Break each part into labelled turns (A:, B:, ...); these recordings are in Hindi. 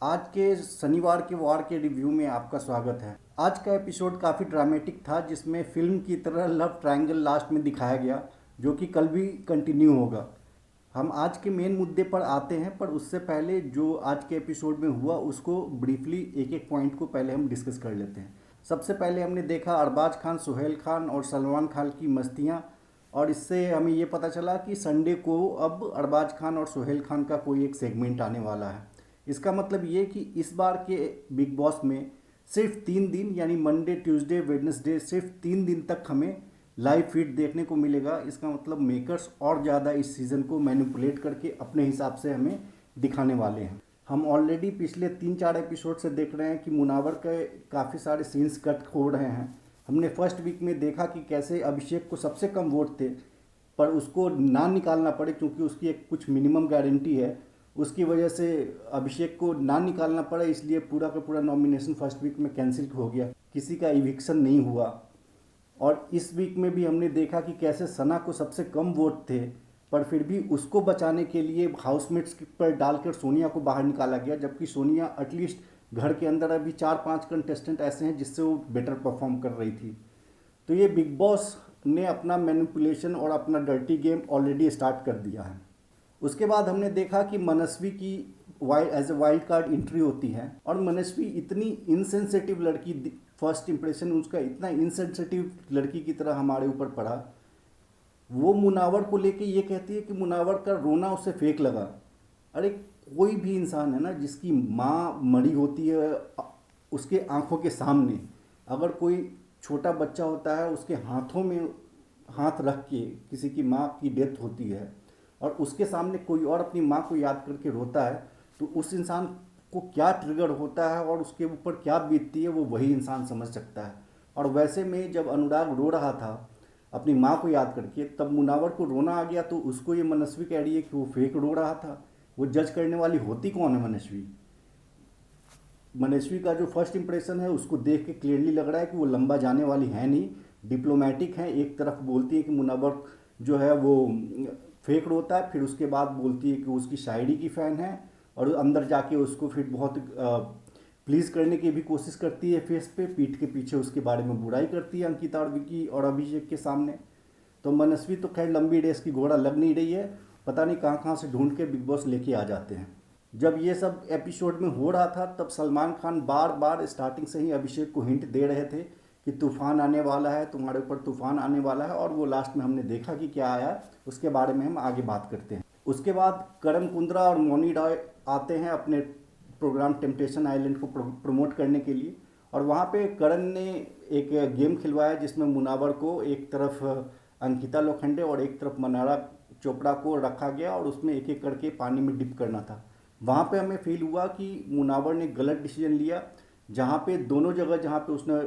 A: आज के शनिवार के वार के रिव्यू में आपका स्वागत है। आज का एपिसोड काफ़ी ड्रामेटिक था, जिसमें फिल्म की तरह लव ट्रायंगल लास्ट में दिखाया गया, जो कि कल भी कंटिन्यू होगा। हम आज के मेन मुद्दे पर आते हैं, पर उससे पहले जो आज के एपिसोड में हुआ उसको ब्रीफली एक एक पॉइंट को पहले हम डिस्कस कर लेते हैं। सबसे पहले हमने देखा अरबाज खान, सुहेल खान और सलमान खान की मस्तियाँ, और इससे हमें ये पता चला कि संडे को अब अरबाज खान और सुहेल खान का कोई एक सेगमेंट आने वाला है। इसका मतलब ये कि इस बार के बिग बॉस में सिर्फ 3 दिन यानी मंडे, ट्यूसडे, वेडनेसडे, सिर्फ 3 दिन तक हमें लाइव फीड देखने को मिलेगा। इसका मतलब मेकर्स और ज़्यादा इस सीज़न को मैनिपुलेट करके अपने हिसाब से हमें दिखाने वाले हैं। हम ऑलरेडी पिछले 3-4 एपिसोड से देख रहे हैं कि मुनावर के काफ़ी सारे सीन्स कट हो रहे हैं। हमने फर्स्ट वीक में देखा कि कैसे अभिषेक को सबसे कम वोट थे, पर उसको ना निकालना पड़े क्योंकि उसकी एक कुछ मिनिमम गारंटी है। उसकी वजह से अभिषेक को ना निकालना पड़ा, इसलिए पूरा का पूरा नॉमिनेशन फर्स्ट वीक में कैंसिल हो गया, किसी का इविक्शन नहीं हुआ। और इस वीक में भी हमने देखा कि कैसे सना को सबसे कम वोट थे, पर फिर भी उसको बचाने के लिए हाउसमेट्स पर डालकर सोनिया को बाहर निकाला गया, जबकि सोनिया एटलीस्ट घर के अंदर अभी 4-5 कंटेस्टेंट ऐसे हैं जिससे वो बेटर परफॉर्म कर रही थी। तो ये बिग बॉस ने अपना मैनिपुलेशन और अपना डर्टी गेम ऑलरेडी स्टार्ट कर दिया है। उसके बाद हमने देखा कि मनस्वी की wild as a wild card entry होती है, और मनस्वी इतनी इनसेंसिटिव लड़की, फर्स्ट इंप्रेशन उसका इतना इनसेंसिटिव लड़की की तरह हमारे ऊपर पड़ा। वो मुनावर को लेके ये कहती है कि मुनावर का रोना उससे फेक लगा। अरे कोई भी इंसान है ना, जिसकी माँ मरी होती है उसके आंखों के सामने, अगर कोई छोटा बच्चा होता है उसके हाथों में हाथ रख के किसी की माँ की डेथ होती है और उसके सामने कोई और अपनी माँ को याद करके रोता है, तो उस इंसान को क्या ट्रिगर होता है और उसके ऊपर क्या बीतती है वो वही इंसान समझ सकता है। और वैसे में जब अनुराग रो रहा था अपनी माँ को याद करके, तब मुनावर को रोना आ गया, तो उसको ये मनस्वी कह रही है कि वो फेक रो रहा था। वो जज करने वाली होती कौन है? मनस्वी। मनस्वी का जो फर्स्ट इंप्रेशन है उसको देख के क्लियरली लग रहा है कि वो लंबा जाने वाली है नहीं, डिप्लोमेटिक है। एक तरफ बोलती है कि मुनव्वर जो है वो फेक रोता है, फिर उसके बाद बोलती है कि उसकी शायरी की फ़ैन है, और अंदर जाके उसको फिर बहुत प्लीज़ करने की भी कोशिश करती है फेस पे, पीठ के पीछे उसके बारे में बुराई करती है अंकिता और विकी और अभिषेक के सामने। तो मनस्वी तो खैर लंबी रेस की घोड़ा लग नहीं रही है, पता नहीं कहाँ कहाँ से ढूंढ के बिग बॉस लेके आ जाते हैं। जब ये सब एपिसोड में हो रहा था, तब सलमान खान बार बार स्टार्टिंग से ही अभिषेक को हिंट दे रहे थे कि तूफान आने वाला है, तुम्हारे ऊपर तूफान आने वाला है, और वो लास्ट में हमने देखा कि क्या आया। उसके बारे में हम आगे बात करते हैं। उसके बाद करण कुंद्रा और मौनी रॉय आते हैं अपने प्रोग्राम टेम्पटेशन आइलैंड को प्रमोट करने के लिए, और वहाँ पे करण ने एक गेम खिलवाया जिसमें मुनावर को एक तरफ अंकिता लोखंडे और एक तरफ मनारा चोपड़ा को रखा गया, और उसमें एक एक करके पानी में डिप करना था। वहाँ पे हमें फील हुआ कि मुनावर ने गलत डिसीजन लिया। जहाँ पे दोनों जगह जहाँ पे उसने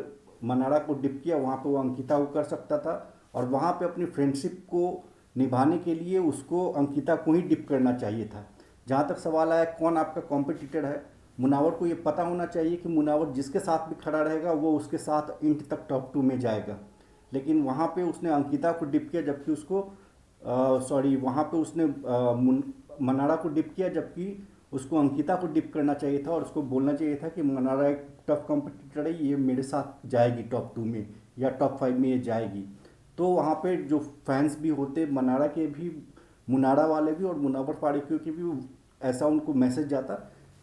A: मनारा को डिप किया, वहाँ पे वो अंकिता को कर सकता था, और वहाँ पे अपनी फ्रेंडशिप को निभाने के लिए उसको अंकिता को ही डिप करना चाहिए था। जहाँ तक सवाल आया कौन आपका कॉम्पिटिटर है, मुनावर को ये पता होना चाहिए कि मुनावर जिसके साथ भी खड़ा रहेगा वो उसके साथ इंट तक टॉप 2 में जाएगा। लेकिन वहाँ पे उसने अंकिता को डिप किया, जबकि उसको सॉरी वहाँ पे उसने मनारा को डिप किया, जबकि उसको अंकिता को डिप करना चाहिए था, और उसको बोलना चाहिए था कि मनारा एक टफ कॉम्पिटिटर है, ये मेरे साथ जाएगी टॉप 2 में या टॉप 5 में ये जाएगी। तो वहाँ पे जो फैंस भी होते मनारा के भी, मुनारा वाले भी और मुनव्वर फारूकी के भी, ऐसा उनको मैसेज जाता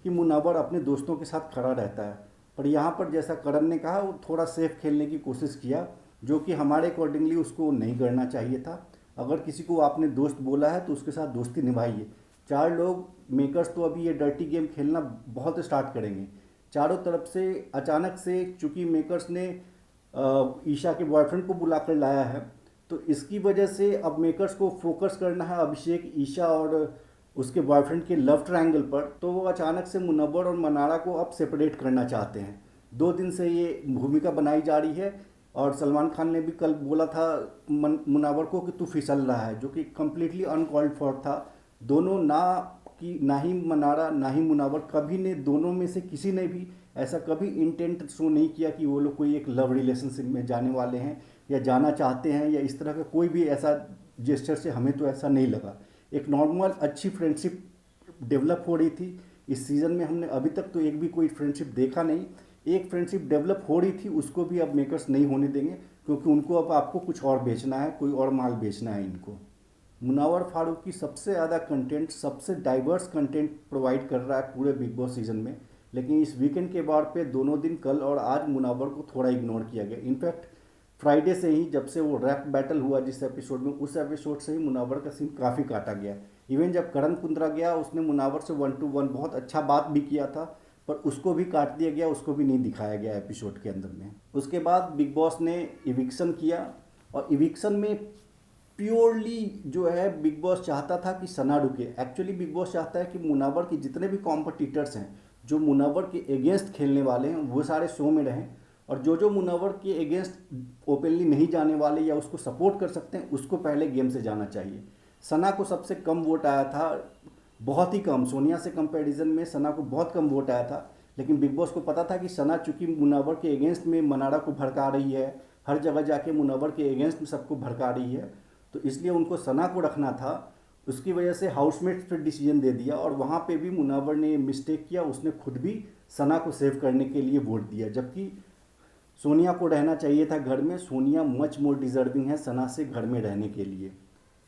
A: कि मुनव्वर अपने दोस्तों के साथ खड़ा रहता है। पर यहाँ पर जैसा करण ने कहा, वो थोड़ा सेफ खेलने की कोशिश किया, जो कि हमारे अकॉर्डिंगली उसको नहीं करना चाहिए था। अगर किसी को आपने दोस्त बोला है तो उसके साथ दोस्ती निभाइए। 4 लोग मेकर्स तो अभी ये डर्टी गेम खेलना बहुत स्टार्ट करेंगे चारों तरफ से। अचानक से चूंकि मेकर्स ने ईशा के बॉयफ्रेंड को बुलाकर लाया है, तो इसकी वजह से अब मेकर्स को फोकस करना है अभिषेक, ईशा और उसके बॉयफ्रेंड के लव ट्रायंगल पर। तो वो अचानक से मुनव्वर और मनारा को अब सेपरेट करना चाहते हैं। 2 दिन से ये भूमिका बनाई जा रही है, और सलमान खान ने भी कल बोला था मुनव्वर को कि तू फिसल रहा है, जो कि कम्प्लीटली अनकॉल्ड फॉर था। दोनों ना, कि ना ही मनारा ना ही मुनव्वर, कभी ने दोनों में से किसी ने भी ऐसा कभी इंटेंट शो नहीं किया कि वो लोग कोई एक लव रिलेशनशिप में जाने वाले हैं या जाना चाहते हैं, या इस तरह का कोई भी ऐसा जेस्चर से हमें तो ऐसा नहीं लगा। एक नॉर्मल अच्छी फ्रेंडशिप डेवलप हो रही थी, इस सीज़न में हमने अभी तक तो एक भी कोई फ्रेंडशिप देखा नहीं। एक फ्रेंडशिप डेवलप हो रही थी, उसको भी अब मेकर्स नहीं होने देंगे, क्योंकि उनको अब आपको कुछ और बेचना है, कोई और माल बेचना है इनको। मुनावर फारूकी सबसे ज़्यादा कंटेंट, सबसे डाइवर्स कंटेंट प्रोवाइड कर रहा है पूरे बिग बॉस सीज़न में, लेकिन इस वीकेंड के बाद पे दोनों दिन, कल और आज, मुनावर को थोड़ा इग्नोर किया गया। इनफैक्ट फ्राइडे से ही, जब से वो रैप बैटल हुआ जिस एपिसोड में, उस एपिसोड से ही मुनावर का सीन काफ़ी काटा गया। इवन जब करण कुंद्रा गया, उसने मुनावर से 1-to-1 बहुत अच्छा बात भी किया था, पर उसको भी काट दिया गया, उसको भी नहीं दिखाया गया एपिसोड के अंदर में। उसके बाद बिग बॉस ने इविक्शन किया, और इविक्शन में प्योरली जो है बिग बॉस चाहता था कि सना रुके। एक्चुअली बिग बॉस चाहता है कि मुनावर के जितने भी कॉम्पिटिटर्स हैं, जो मुनावर के अगेंस्ट खेलने वाले हैं, वो सारे शो में रहें, और जो मुनावर के अगेंस्ट ओपनली नहीं जाने वाले या उसको सपोर्ट कर सकते हैं, उसको पहले गेम से जाना चाहिए। सना को सबसे कम वोट आया था, बहुत ही कम, सोनिया से कंपैरिजन में सना को बहुत कम वोट आया था। लेकिन बिग बॉस को पता था कि सना चूंकि मुनावर के अगेंस्ट में मनाड़ा को भड़का रही है, हर जगह जाके मुनावर के अगेंस्ट में सबको भड़का रही है, तो इसलिए उनको सना को रखना था। उसकी वजह से हाउसमेट्स पर डिसीजन दे दिया, और वहाँ पे भी मुनावर ने मिस्टेक किया, उसने खुद भी सना को सेव करने के लिए वोट दिया, जबकि सोनिया को रहना चाहिए था घर में। सोनिया मच मोर डिजर्विंग है सना से घर में रहने के लिए।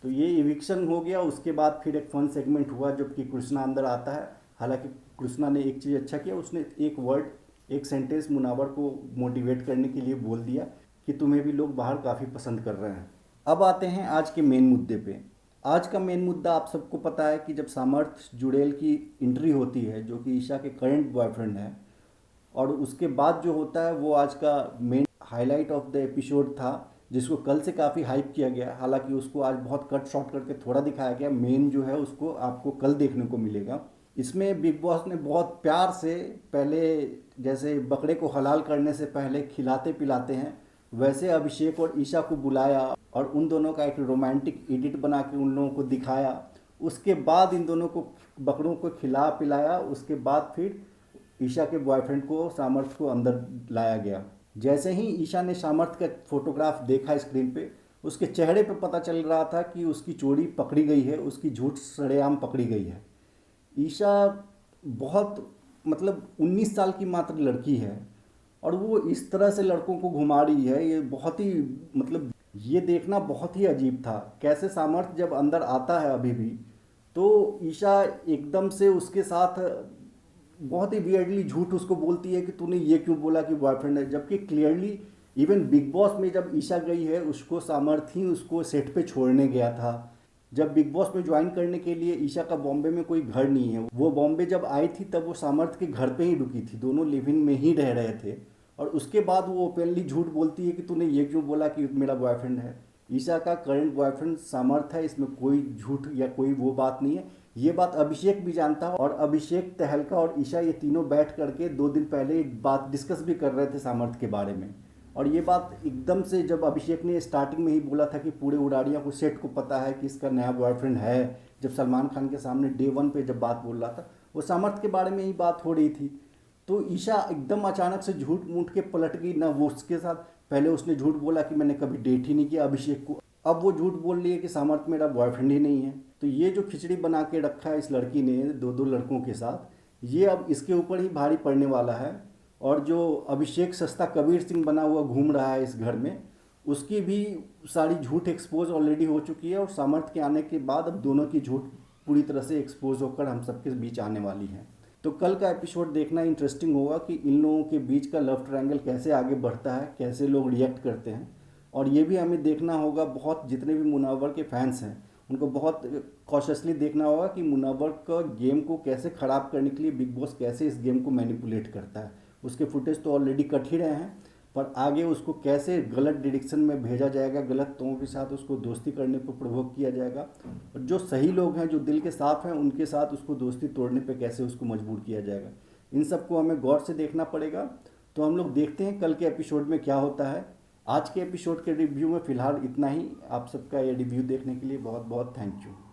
A: तो ये इविक्शन हो गया। उसके बाद फिर एक फन सेगमेंट हुआ, जबकि कृष्णा अंदर आता है। हालांकि कृष्णा ने एक चीज़ अच्छा किया, उसने एक वर्ड, एक सेंटेंस मुनावर को मोटिवेट करने के लिए बोल दिया कि तुम्हें भी लोग बाहर काफ़ी पसंद कर रहे हैं। अब आते हैं आज के मेन मुद्दे पे। आज का मेन मुद्दा आप सबको पता है कि जब सामर्थ जुड़ेल की एंट्री होती है, जो कि ईशा के करंट बॉयफ्रेंड है, और उसके बाद जो होता है वो आज का main highlight of the episode था, जिसको कल से काफ़ी हाइप किया गया। हालांकि उसको आज बहुत कट शॉट करके थोड़ा दिखाया गया, मेन जो है उसको आपको कल देखने को मिलेगा। इसमें बिग बॉस ने बहुत प्यार से, पहले जैसे बकरे को हलाल करने से पहले खिलाते पिलाते हैं, वैसे अभिषेक और ईशा को बुलाया और उन दोनों का एक रोमांटिक एडिट बना के उन लोगों को दिखाया। उसके बाद इन दोनों को, बकरों को खिला पिलाया। उसके बाद फिर ईशा के बॉयफ्रेंड को, सामर्थ को अंदर लाया गया। जैसे ही ईशा ने सामर्थ का फोटोग्राफ देखा स्क्रीन पे, उसके चेहरे पे पता चल रहा था कि उसकी चोरी पकड़ी गई है, उसकी झूठ सरेआम पकड़ी गई है। ईशा बहुत, मतलब 19 साल की मात्र लड़की है, और वो इस तरह से लड़कों को घुमा रही है। ये बहुत ही, मतलब ये देखना बहुत ही अजीब था। कैसे सामर्थ जब अंदर आता है अभी भी, तो ईशा एकदम से उसके साथ बहुत ही वियर्डली झूठ उसको बोलती है कि तूने ये क्यों बोला कि बॉयफ्रेंड है, जबकि क्लियरली इवन बिग बॉस में जब ईशा गई है, उसको सामर्थ ही उसको सेट पे छोड़ने गया था। जब बिग बॉस में ज्वाइन करने के लिए ईशा का बॉम्बे में कोई घर नहीं है, वो बॉम्बे जब आई थी तब वो सामर्थ के घर पे ही रुकी थी, दोनों लिव इन में ही रह रहे थे। और उसके बाद वो ओपनली झूठ बोलती है कि तूने ये क्यों बोला कि मेरा बॉयफ्रेंड है। ईशा का करंट बॉयफ्रेंड सामर्थ है, इसमें कोई झूठ या कोई वो बात नहीं है। ये बात अभिषेक भी जानता है, और अभिषेक, तहलका और ईशा ये तीनों बैठ करके 2 दिन पहले एक बात डिस्कस भी कर रहे थे सामर्थ के बारे में। और ये बात एकदम से, जब अभिषेक ने स्टार्टिंग में ही बोला था कि पूरे उड़ाड़िया को सेट को पता है कि इसका नया बॉयफ्रेंड है, जब सलमान खान के सामने डे 1 पे जब बात बोल रहा था, वो सामर्थ के बारे में ही बात हो रही थी। तो ईशा एकदम अचानक से झूठ मूठ के पलट गई ना। वो उसके साथ पहले उसने झूठ बोला कि मैंने कभी डेट ही नहीं किया अभिषेक को, अब वो झूठ बोल रही है कि सामर्थ मेरा बॉयफ्रेंड ही नहीं है। तो ये जो खिचड़ी बना के रखा है इस लड़की ने 2-2 लड़कों के साथ, ये अब इसके ऊपर ही भारी पड़ने वाला है। और जो अभिषेक सस्ता कबीर सिंह बना हुआ घूम रहा है इस घर में, उसकी भी सारी झूठ एक्सपोज ऑलरेडी हो चुकी है, और सामर्थ के आने के बाद अब दोनों की झूठ पूरी तरह से एक्सपोज होकर हम सबके बीच आने वाली है। तो कल का एपिसोड देखना इंटरेस्टिंग होगा कि इन लोगों के बीच का लव ट्रायंगल कैसे आगे बढ़ता है, कैसे लोग रिएक्ट करते हैं। और ये भी हमें देखना होगा, बहुत जितने भी मुनावर के फैंस हैं उनको बहुत कॉशियसली देखना होगा कि मुनावर का गेम को कैसे ख़राब करने के लिए बिग बॉस कैसे इस गेम को मैनिपुलेट करता है। उसके फुटेज तो ऑलरेडी कट ही रहे हैं, पर आगे उसको कैसे गलत डायरेक्शन में भेजा जाएगा, गलत लोगों के साथ उसको दोस्ती करने पर प्रवोक किया जाएगा, और जो सही लोग हैं, जो दिल के साफ हैं, उनके साथ उसको दोस्ती तोड़ने पे कैसे उसको मजबूर किया जाएगा। इन सबको हमें गौर से देखना पड़ेगा। तो हम लोग देखते हैं कल के एपिसोड में क्या होता है। आज के एपिसोड के रिव्यू में फ़िलहाल इतना ही। आप सबका ये रिव्यू देखने के लिए बहुत बहुत थैंक यू।